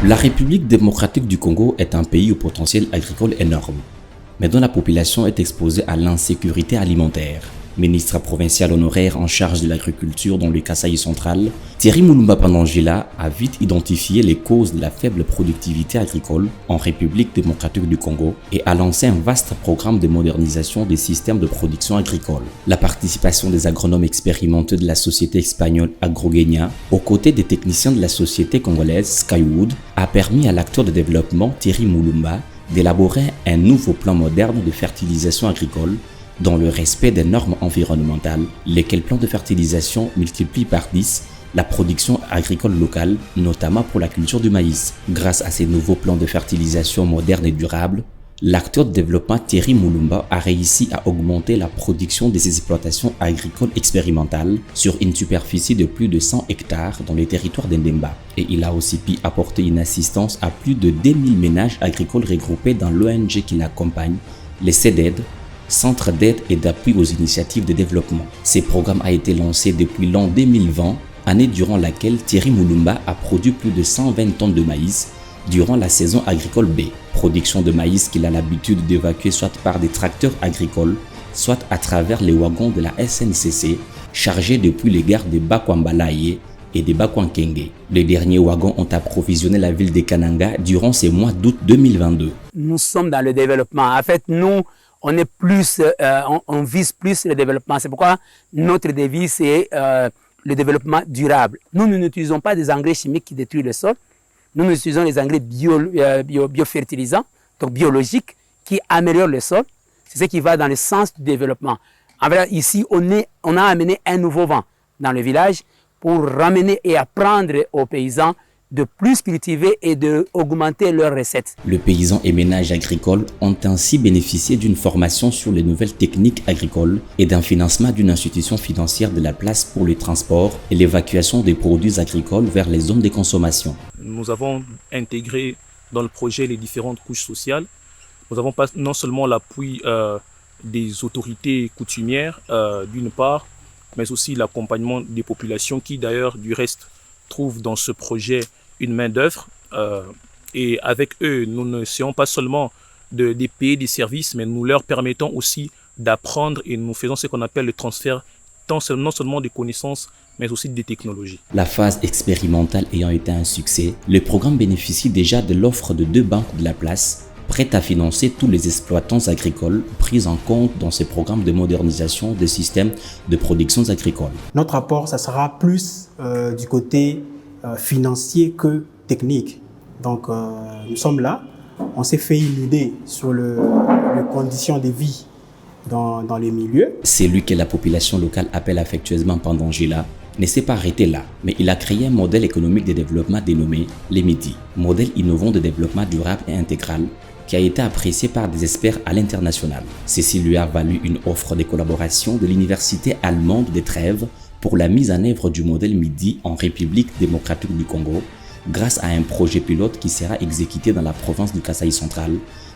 La République démocratique du Congo est un pays au potentiel agricole énorme, mais dont la population est exposée à l'insécurité alimentaire. Ministre provincial honoraire en charge de l'agriculture dans le Kasaï central, Thierry Moulumba Pandangila a vite identifié les causes de la faible productivité agricole en République démocratique du Congo et a lancé un vaste programme de modernisation des systèmes de production agricole. La participation des agronomes expérimentés de la société espagnole Agroguenia, aux côtés des techniciens de la société congolaise Skywood, a permis à l'acteur de développement Thierry Moulumba d'élaborer un nouveau plan moderne de fertilisation agricole dans le respect des normes environnementales, lesquels plans de fertilisation multiplient par 10 la production agricole locale, notamment pour la culture du maïs. Grâce à ces nouveaux plans de fertilisation modernes et durables, l'acteur de développement Thierry Moulumba a réussi à augmenter la production des exploitations agricoles expérimentales sur une superficie de plus de 100 hectares dans les territoires d'Endemba. Et il a aussi pu apporter une assistance à plus de 2000 ménages agricoles regroupés dans l'ONG qui l'accompagne, les CEDED, Centre d'aide et d'appui aux initiatives de développement. Ce programme a été lancé depuis l'an 2020, année durant laquelle Thierry Moulumba a produit plus de 120 tonnes de maïs durant la saison agricole B. Production de maïs qu'il a l'habitude d'évacuer soit par des tracteurs agricoles, soit à travers les wagons de la SNCC chargés depuis les gares de Bakwambalaye et de Bakwankenge. Les derniers wagons ont approvisionné la ville de Kananga durant ces mois d'août 2022. Nous sommes dans le développement. En fait, nous, on est plus, on vise plus le développement. C'est pourquoi notre devise c'est le développement durable. Nous n'utilisons pas des engrais chimiques qui détruisent le sol. Nous utilisons des engrais biofertilisants, donc biologiques, qui améliorent le sol. C'est ce qui va dans le sens du développement. En vrai, ici, on a amené un nouveau vent dans le village pour ramener et apprendre aux paysans de plus cultiver et d'augmenter leurs recettes. Le paysan et ménages agricoles ont ainsi bénéficié d'une formation sur les nouvelles techniques agricoles et d'un financement d'une institution financière de la place pour le transport et l'évacuation des produits agricoles vers les zones de consommation. Nous avons intégré dans le projet les différentes couches sociales. Nous avons pas non seulement l'appui des autorités coutumières d'une part, mais aussi l'accompagnement des populations qui d'ailleurs du reste trouvent dans ce projet une main d'œuvre et avec eux, nous ne essayons pas seulement de payer des services, mais nous leur permettons aussi d'apprendre et nous faisons ce qu'on appelle le transfert non seulement des connaissances, mais aussi des technologies. La phase expérimentale ayant été un succès, le programme bénéficie déjà de l'offre de 2 banques de la place, prêtes à financer tous les exploitants agricoles pris en compte dans ce programme de modernisation des systèmes de production agricole. Notre apport, ça sera plus du côté financier que technique. Donc nous sommes là, on s'est fait une idée sur les conditions de vie dans les milieux. Celui que la population locale appelle affectueusement Pandangila ne s'est pas arrêté là, mais il a créé un modèle économique de développement dénommé les MIDI, modèle innovant de développement durable et intégral qui a été apprécié par des experts à l'international. Ceci lui a valu une offre de collaboration de l'université allemande de Trèves pour la mise en œuvre du modèle MIDI en République démocratique du Congo, grâce à un projet pilote qui sera exécuté dans la province du Kasaï central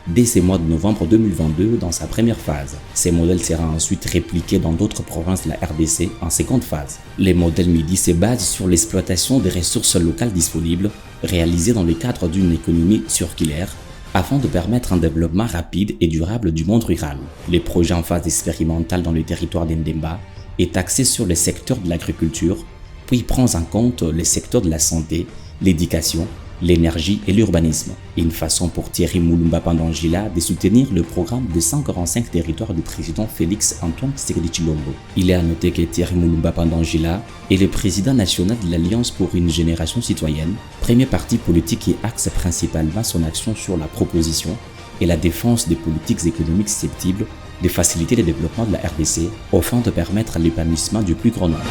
dès ce mois de novembre 2022 dans sa première phase. Ces modèles seront ensuite répliqués dans d'autres provinces de la RDC en seconde phase. Les modèles MIDI se basent sur l'exploitation des ressources locales disponibles réalisées dans le cadre d'une économie circulaire afin de permettre un développement rapide et durable du monde rural. Le projet en phase expérimentale dans le territoire d'Endemba est axé sur le secteur de l'agriculture, puis prend en compte les secteurs de la santé, l'éducation, l'énergie et l'urbanisme. Une façon pour Thierry Moulumba Pandangila de soutenir le programme de 145 territoires du président Félix Antoine Tshisekedi Tshilombo. Il est à noter que Thierry Moulumba Pandangila est le président national de l'Alliance pour une génération citoyenne, premier parti politique qui axe principalement son action sur la proposition et la défense des politiques économiques susceptibles de faciliter le développement de la RDC afin de permettre l'épanouissement du plus grand nombre.